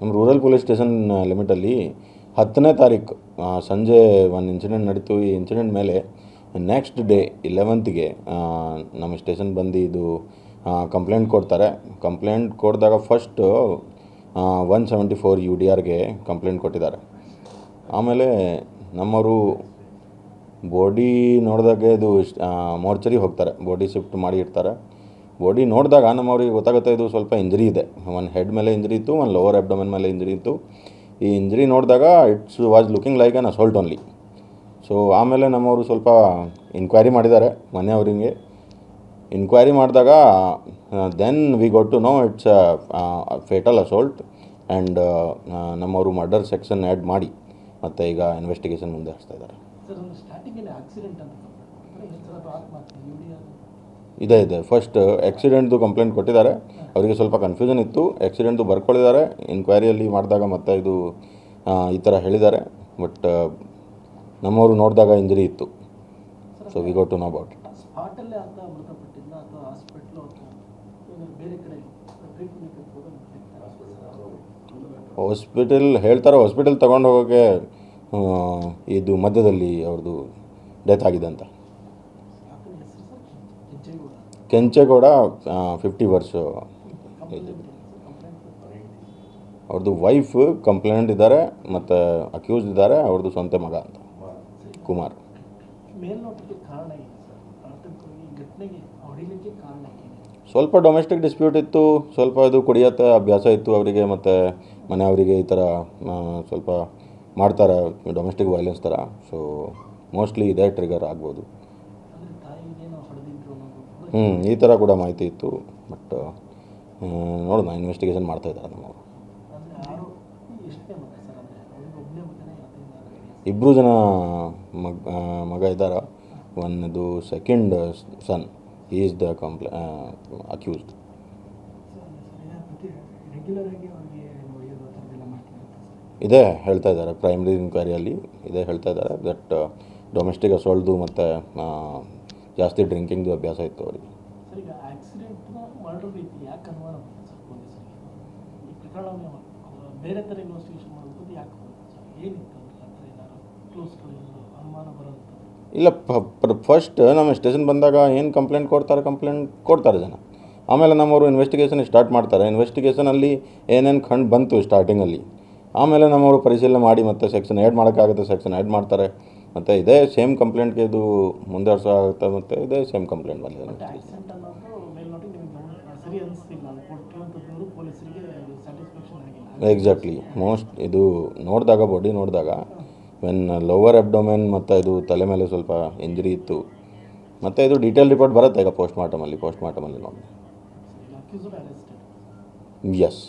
ನಮ್ಮ rural police station ಲಿಮಿಟಲ್ಲಿ 10ನೇ ತಾರೀಕು ಸಂಜೆ ಒಂದು ಇನ್ಸಿಡೆಂಟ್ ನಡೀತು. ಈ ಇನ್ಸಿಡೆಂಟ್ ಮೇಲೆ ನೆಕ್ಸ್ಟ್ ಡೇ 11ಗೆ ನಮ್ಮ ಸ್ಟೇಷನ್ ಬಂದು ಇದು ಕಂಪ್ಲೇಂಟ್ ಕೊಡ್ತಾರೆ. ಕಂಪ್ಲೇಂಟ್ ಕೊಡಿದಾಗ ಫಸ್ಟು 174 UDRಗೆ ಕಂಪ್ಲೇಂಟ್ ಕೊಟ್ಟಿದ್ದಾರೆ. ಆಮೇಲೆ ನಮ್ಮವರು ಬಾಡಿ ನೋಡಿದಾಗೆ ಇದು ಮೋರ್ಚರಿ ಹೋಗ್ತಾರೆ, ಬಾಡಿ ಶಿಫ್ಟ್ ಮಾಡಿ ಇರ್ತಾರೆ. ಬಾಡಿ ನೋಡಿದಾಗ ನಮ್ಮವ್ರಿಗೆ ಗೊತ್ತಾಗುತ್ತೆ ಇದು ಸ್ವಲ್ಪ ಇಂಜರಿ ಇದೆ. ಒಂದು ಹೆಡ್ ಮೇಲೆ ಇಂಜರಿ ಇತ್ತು, ಒಂದು ಲೋವರ್ ಅಬ್ಡೋಮೆನ್ ಮೇಲೆ ಇಂಜರಿ ಇತ್ತು. ಈ ಇಂಜರಿ ನೋಡಿದಾಗ it's was looking like an assault only. So ಆಮೇಲೆ ನಮ್ಮವರು ಸ್ವಲ್ಪ ಇನ್ಕ್ವೈರಿ ಮಾಡಿದ್ದಾರೆ ಮನೆಯವರಿಗೆ. ಇನ್ಕ್ವೈರಿ ಮಾಡಿದಾಗ then we got to know it's fatal assault and ನಮ್ಮವರು ಮರ್ಡರ್ ಸೆಕ್ಷನ್ ಆ್ಯಡ್ ಮಾಡಿ ಮತ್ತು ಈಗ ಇನ್ವೆಸ್ಟಿಗೇಷನ್ ಮುಂದೆ ಹಚ್ತಾ ಇದ್ದಾರೆ. ಇದೆ ಫಸ್ಟ್ ಆಕ್ಸಿಡೆಂಟ್ದು ಕಂಪ್ಲೇಂಟ್ ಕೊಟ್ಟಿದ್ದಾರೆ. ಅವರಿಗೆ ಸ್ವಲ್ಪ ಕನ್ಫ್ಯೂಷನ್ ಇತ್ತು, ಆಕ್ಸಿಡೆಂಟ್ದು ಬರ್ಕೊಳ್ಳಿದ್ದಾರೆ. ಇನ್ಕ್ವೈರಿಯಲ್ಲಿ ಮಾಡಿದಾಗ ಮತ್ತೆ ಇದು ಈ ಥರ ಹೇಳಿದ್ದಾರೆ. ಬಟ್ ನಮ್ಮವರು ನೋಡಿದಾಗ ಇಂಜರಿ ಇತ್ತು. So we got to know about it. Hospital ಹೇಳ್ತಾರೆ, ಹಾಸ್ಪಿಟಲ್ ತಗೊಂಡು ಹೋಗೋಕ್ಕೆ ಇದು ಮಧ್ಯದಲ್ಲಿ ಅವ್ರದ್ದು ಡೆತ್ ಆಗಿದೆ ಅಂತ. ಕೆಂಚೇಗೌಡ 50 ವರ್ಷ. ಅವ್ರದ್ದು ವೈಫ್ ಕಂಪ್ಲೇಂಟ್ ಇದ್ದಾರೆ ಮತ್ತು ಅಕ್ಯೂಸ್ಡ್ ಇದ್ದಾರೆ. ಅವ್ರದ್ದು ಸ್ವಂತ ಮಗ ಅಂತ ಕುಮಾರ್. ಸ್ವಲ್ಪ ಡೊಮೆಸ್ಟಿಕ್ ಡಿಸ್ಪ್ಯೂಟ್ ಇತ್ತು, ಸ್ವಲ್ಪ ಇದು ಕುಡಿಯೋತ್ತೆ ಅಭ್ಯಾಸ ಇತ್ತು ಅವರಿಗೆ ಮತ್ತು ಮನೆಯವರಿಗೆ ಈ ಥರ ಸ್ವಲ್ಪ ಮಾಡ್ತಾರೆ ಡೊಮೆಸ್ಟಿಕ್ ವೈಲೆನ್ಸ್ ಥರ. ಸೊ ಮೋಸ್ಟ್ಲಿ ಇದೇ ಟ್ರಿಗರ್ ಆಗ್ಬೋದು. ಈ ಥರ ಕೂಡ ಮಾಹಿತಿ ಇತ್ತು. ಬಟ್ ನೋಡೋಣ, ಇನ್ವೆಸ್ಟಿಗೇಷನ್ ಮಾಡ್ತಾಯಿದ್ದಾರೆ ನಮ್ಮವರು. 2 ಜನ ಮಗ ಇದ್ದಾರೆ. ಒಂದು second son is the accused. ಇದೇ ಹೇಳ್ತಾ ಇದ್ದಾರೆ ಪ್ರೈಮರಿ ಇನ್ಕ್ವೈರಿಯಲ್ಲಿ, ಇದೇ ಹೇಳ್ತಾ ಇದ್ದಾರೆ ದಟ್ ಡೊಮೆಸ್ಟಿಕ್ ಅಸಾಲ್ಟ್ದು ಮತ್ತು ಜಾಸ್ತಿ ಡ್ರಿಂಕಿಂಗ್ದು ಅಭ್ಯಾಸ ಇತ್ತು ಅವರಿಗೆ. ಇಲ್ಲ, ಫಸ್ಟ್ ನಮ್ಮ ಸ್ಟೇಷನ್ ಬಂದಾಗ ಏನು ಕಂಪ್ಲೇಂಟ್ ಕೊಡ್ತಾರೆ ಜನ. ಆಮೇಲೆ ನಮ್ಮವರು ಇನ್ವೆಸ್ಟಿಗೇಷನ್ ಸ್ಟಾರ್ಟ್ ಮಾಡ್ತಾರೆ. ಇನ್ವೆಸ್ಟಿಗೇಷನಲ್ಲಿ ಏನೇನು ಕಂಡು ಬಂತು ಸ್ಟಾರ್ಟಿಂಗಲ್ಲಿ, ಆಮೇಲೆ ನಮ್ಮವರು ಪರಿಶೀಲನೆ ಮಾಡಿ ಮತ್ತು ಸೆಕ್ಷನ್ ಆ್ಯಡ್ ಮಾಡೋಕ್ಕಾಗುತ್ತೆ, ಸೆಕ್ಷನ್ ಆ್ಯಡ್ ಮಾಡ್ತಾರೆ. ಮತ್ತು ಇದೇ ಸೇಮ್ ಕಂಪ್ಲೇಂಟ್ಗೆ ಇದು ಮುಂದೆ ವರ್ಷ ಆಗುತ್ತೆ. ಮತ್ತು ಇದೇ ಸೇಮ್ ಕಂಪ್ಲೇಂಟ್ ಬಂದಿದೆ. ಎಕ್ಸಾಕ್ಟ್ಲಿ. ಇದು ನೋಡಿದಾಗ ಬಾಡಿ ನೋಡಿದಾಗ ವೆನ್ ಲೋವರ್ ಅಬ್ಡೋಮೆನ್ ಮತ್ತು ಇದು ತಲೆ ಮೇಲೆ ಸ್ವಲ್ಪ ಇಂಜರಿ ಇತ್ತು. ಮತ್ತು ಇದು ಡೀಟೇಲ್ ರಿಪೋರ್ಟ್ ಬರುತ್ತೆ ಈಗ ಪೋಸ್ಟ್ ಮಾರ್ಟಮಲ್ಲಿ ನೋಡಿ. ಎಸ್.